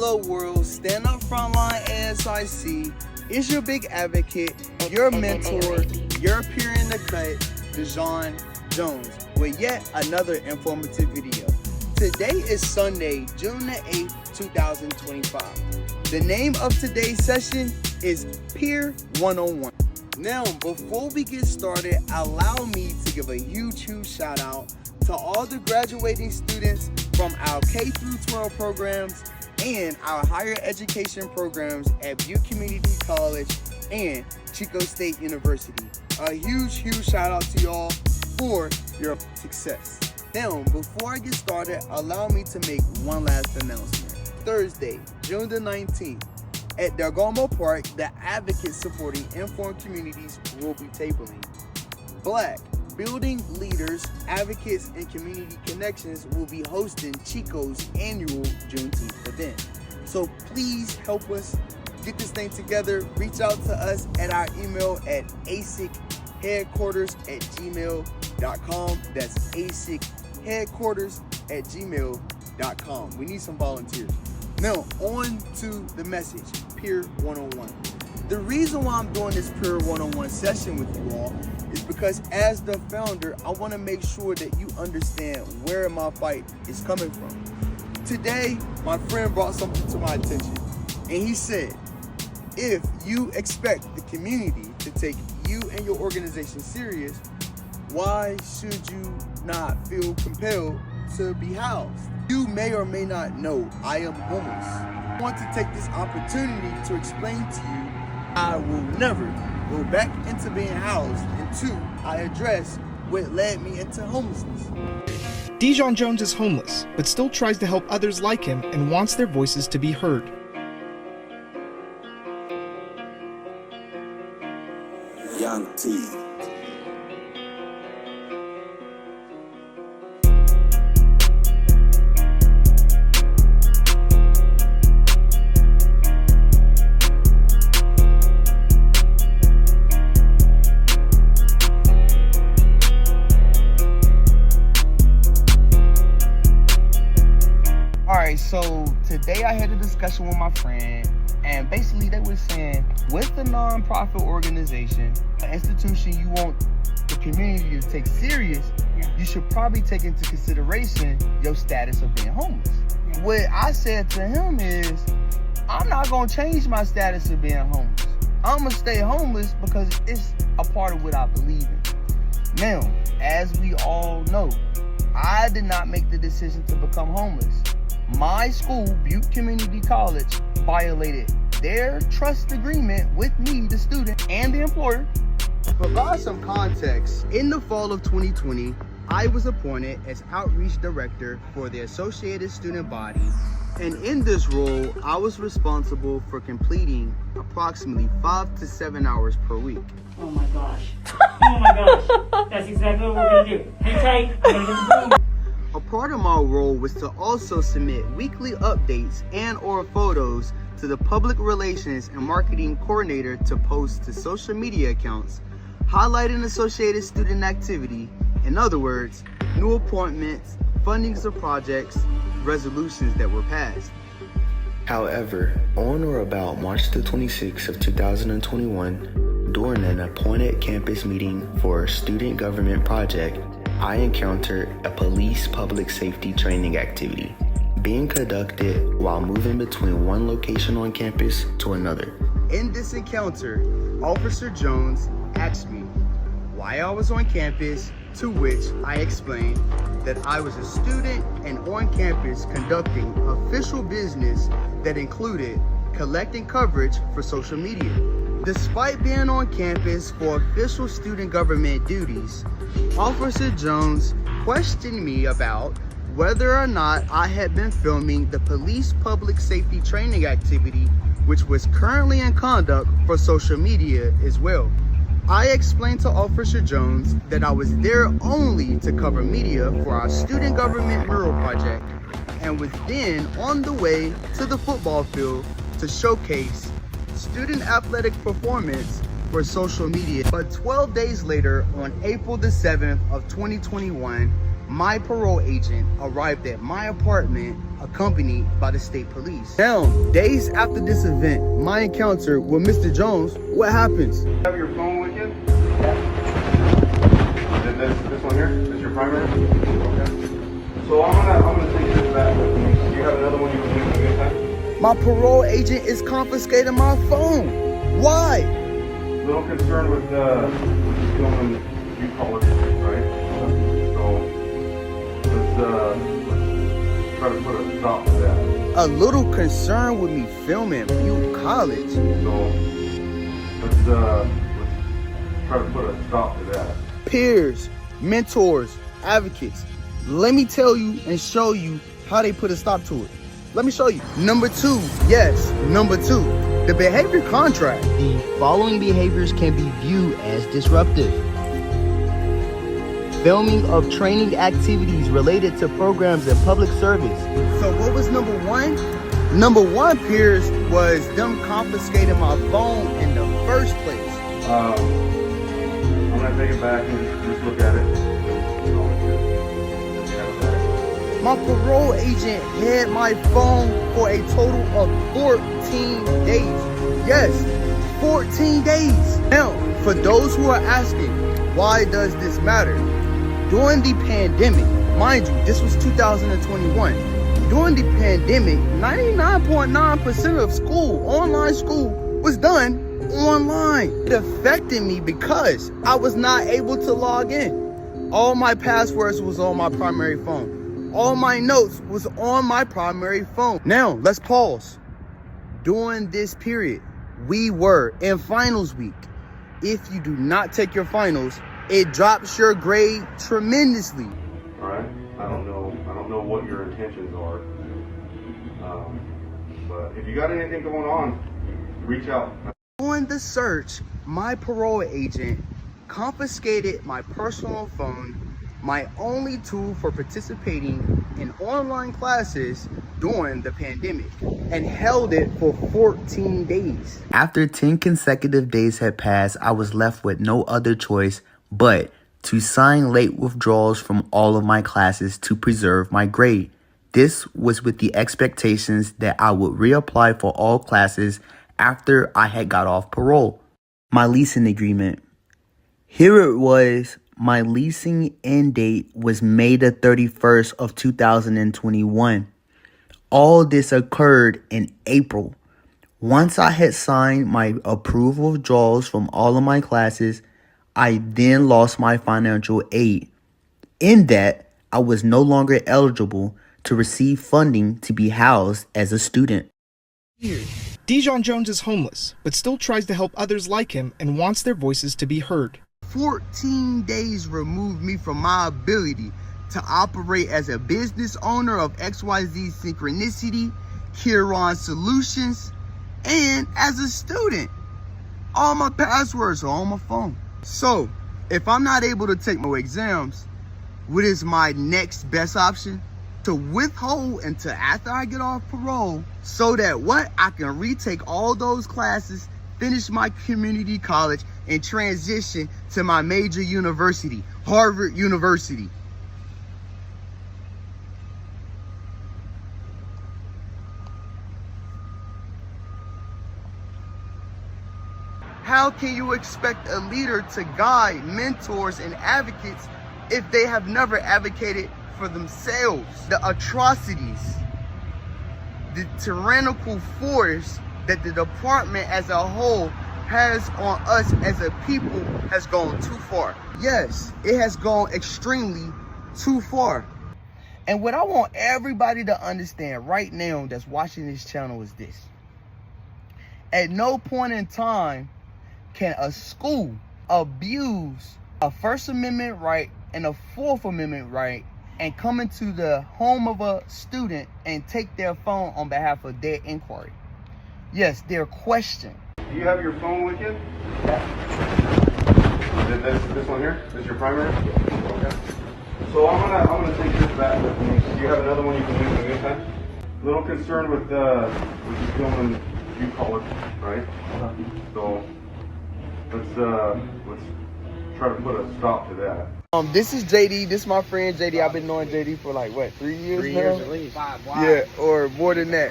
Hello world, stand up FrontlineASIC is your big advocate, your mentor, your peer in the cut, Dejon Jones, with yet another informative video. Today is Sunday, June the 8th, 2025. The name of today's session is Peer 101. Now, before we get started, allow me to give a huge shout out to all the graduating students from our K through 12 programs and our higher education programs at Butte Community College and Chico State University. A huge shout out to y'all for your success. Now, before I get started, allow me to make one last announcement. Thursday, June the 19th, at Delgado Park, the advocates supporting informed communities will be tabling. Black building leaders, advocates, and community connections will be hosting Chico's annual Juneteenth event. So please help us get this thing together. Reach out to us at our email at asicheadquarters@gmail.com. That's asicheadquarters@gmail.com. We need some volunteers. Now, on to the message, Peer 101. The reason why I'm doing this Peer 101 session with you all is because as the founder, I want to make sure that you understand where my fight is coming from. Today, my friend brought something to my attention, and he said, if you expect the community to take you and your organization serious, why should you not feel compelled to be housed? You may or may not know I am homeless. I want to take this opportunity to explain to you I will never go back into being housed until I address what led me into homelessness. Dejon Jones is homeless, but still tries to help others like him and wants their voices to be heard. Young T. So today I had a discussion with my friend, and basically they were saying, with the non-profit organization, an institution you want the community to take serious, you should probably take into consideration your status of being homeless. What I said to him is, I'm not gonna change my status of being homeless. I'm gonna stay homeless because it's a part of what I believe in. Now, as we all know, I did not make the decision to become homeless. My school, Butte Community College, violated their trust agreement with me, the student, and the employer. To provide some context, in the fall of 2020, I was appointed as Outreach Director for the Associated Student Body, and in this role, I was responsible for completing approximately 5 to 7 hours per week. Oh my gosh. Oh my gosh. That's exactly what we're going to do. Hang tight. I'm going to get the boom. A part of my role was to also submit weekly updates and or photos to the public relations and marketing coordinator to post to social media accounts, highlighting associated student activity. In other words, new appointments, fundings of projects, resolutions that were passed. However, on or about March the 26th of 2021, during an appointed campus meeting for a student government project, I encountered a police public safety training activity being conducted while moving between one location on campus to another. In this encounter, Officer Jones asked me why I was on campus, to which I explained that I was a student and on campus conducting official business that included collecting coverage for social media. Despite being on campus for official student government duties, Officer Jones questioned me about whether or not I had been filming the police public safety training activity, which was currently in conduct for social media as well. I explained to Officer Jones that I was there only to cover media for our student government mural project, and was then on the way to the football field to showcase student athletic performance for social media. But 12 days later, on April the 7th of 2021, my parole agent arrived at my apartment accompanied by the state police. Now, days after this event, my encounter with Mr. Jones, what happens? You have your phone with you? This one here? This your primary? Okay. So I'm gonna take this back with me. Do you have another one you can use at a good time? My parole agent is confiscating my phone. Why? Little concerned with filming Butte College, right? So let's try to put a stop to that. A little concerned with me filming Butte College. So let's try to put a stop to that. Peers, mentors, advocates. Let me tell you and show you how they put a stop to it. Let me show you. Number 2, yes, number 2, the behavior contract. The following behaviors can be viewed as disruptive. Filming of training activities related to programs and public service. So what was number 1? Number 1, peers, was them confiscating my phone in the first place. I'm gonna take it back and just look at it. My parole agent had my phone for a total of 14 days. Yes, 14 days. Now, for those who are asking, why does this matter? During the pandemic, mind you, this was 2021. During the pandemic, 99.9% of school, online school, was done online. It affected me because I was not able to log in. All my passwords was on my primary phone. All my notes was on my primary phone. Now, let's pause. During this period, we were in finals week. If you do not take your finals, it drops your grade tremendously. All right. I don't know what your intentions are. But if you got anything going on, reach out. During the search, my parole agent confiscated my personal phone, my only tool for participating in online classes during the pandemic, and held it for 14 days. After 10 consecutive days had passed, I was left with no other choice but to sign late withdrawals from all of my classes to preserve my grade. This was with the expectations that I would reapply for all classes after I had got off parole. My leasing agreement. Here it was. My leasing end date was May the 31st of 2021. All this occurred in April. Once I had signed my approval withdrawals from all of my classes, I then lost my financial aid. In that, I was no longer eligible to receive funding to be housed as a student. Dijon Jones is homeless, but still tries to help others like him and wants their voices to be heard. 14 days removed me from my ability to operate as a business owner of XYZ Synchronicity, Kiron Solutions, and as a student. All my passwords are on my phone. So, if I'm not able to take my exams, what is my next best option? To withhold until after I get off parole, so that what? I can retake all those classes, finish my community college, and transition to my major university, Harvard University. How can you expect a leader to guide mentors and advocates if they have never advocated for themselves? The atrocities, the tyrannical force that the department as a whole has on us as a people has gone too far. Yes, it has gone extremely too far. And what I want everybody to understand right now that's watching this channel is this. At no point in time can a school abuse a First Amendment right and a Fourth Amendment right and come into the home of a student and take their phone on behalf of their inquiry. Yes, their question. Do you have your phone with you? This one here? This your primary? Okay. So I'm gonna take this back with me. Do you have another one you can use at any time? A little concerned with filming Butte College, right? So let's try to put a stop to that. This is JD. This is my friend JD. I've been knowing JD for like what, 3 years 3 now? years at least. Yeah, or more than that.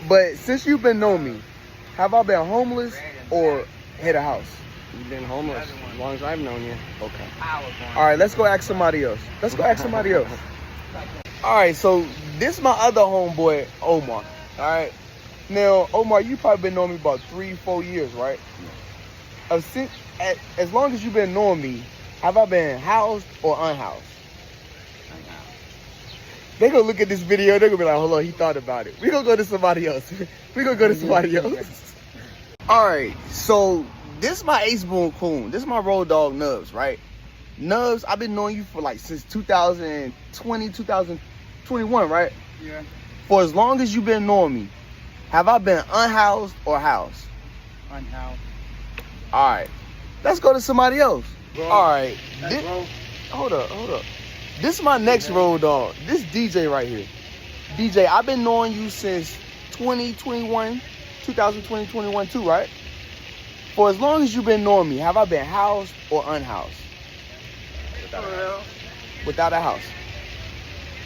But since you've been knowing me, have I been homeless or had a house? You've been homeless as long as I've known you. Okay. All right, let's go ask somebody else. All right, so this is my other homeboy, Omar. All right. Now, Omar, you probably been knowing me about 3-4 years, right? As long as you've been knowing me, have I been housed or unhoused? They gonna look at this video, they're gonna be like, hold on, he thought about it. We gonna go to somebody else. All right, so this is my ace boon coon. This is my road dog Nubs, right? Nubs, I've been knowing you for like since 2020, 2021, right? Yeah. For as long as you've been knowing me, have I been unhoused or housed? Unhoused. All right, let's go to somebody else. Bro. All right, Bro. hold up. This is my next road dog. This DJ right here. DJ, I've been knowing you since 2021 too, right? For as long as you've been knowing me, have I been housed or unhoused? Without a house.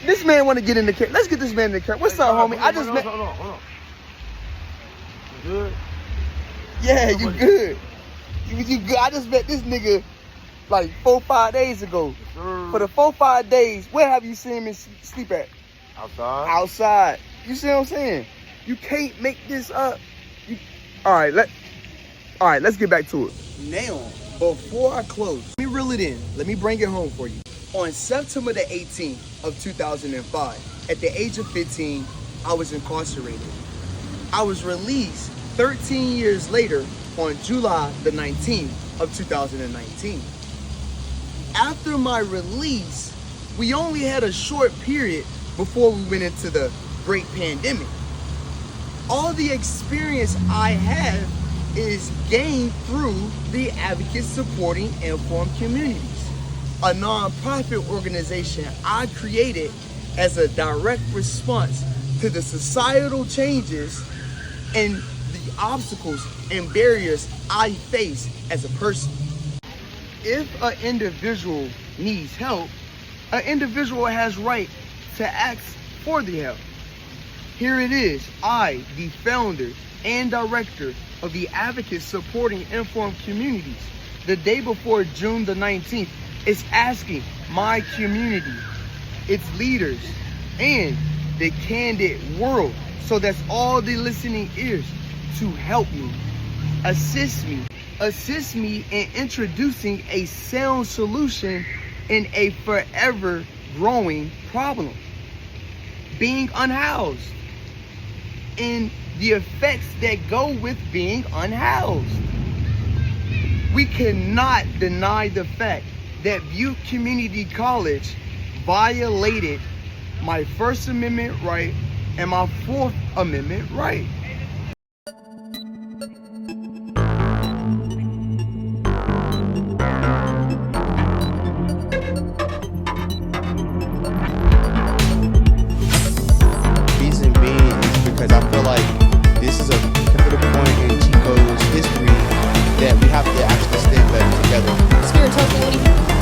This man want to get in the car. Let's get this man in the car. What's up, homie? I just met. Hold on. You good? Yeah, you good. You good. I just met this nigga like 4-5 days ago. For the 4-5 days, where have you seen me sleep at? Outside. You see what I'm saying? You can't make this up. All right, let's get back to it. Now, before I close, let me reel it in. Let me bring it home for you. On September the 18th of 2005, at the age of 15, I was incarcerated. I was released 13 years later on July the 19th of 2019. After my release, we only had a short period before we went into the great pandemic. All the experience I have is gained through the Advocates Supporting Informed Communities, a nonprofit organization I created as a direct response to the societal changes and the obstacles and barriers I face as a person. If an individual needs help, an individual has right to ask for the help. Here it is, I, the founder and director of the Advocates Supporting Informed Communities, the day before June the 19th, is asking my community, its leaders, and the candid world, so that's all the listening ears, to help me, assist me in introducing a sound solution in a forever growing problem. Being unhoused and the effects that go with being unhoused. We cannot deny the fact that Butte Community College violated my First Amendment right and my Fourth Amendment right. Reason being is because I feel like this is a pivotal point in Chico's history that we have to actually stay better together. Spirit, what do you think?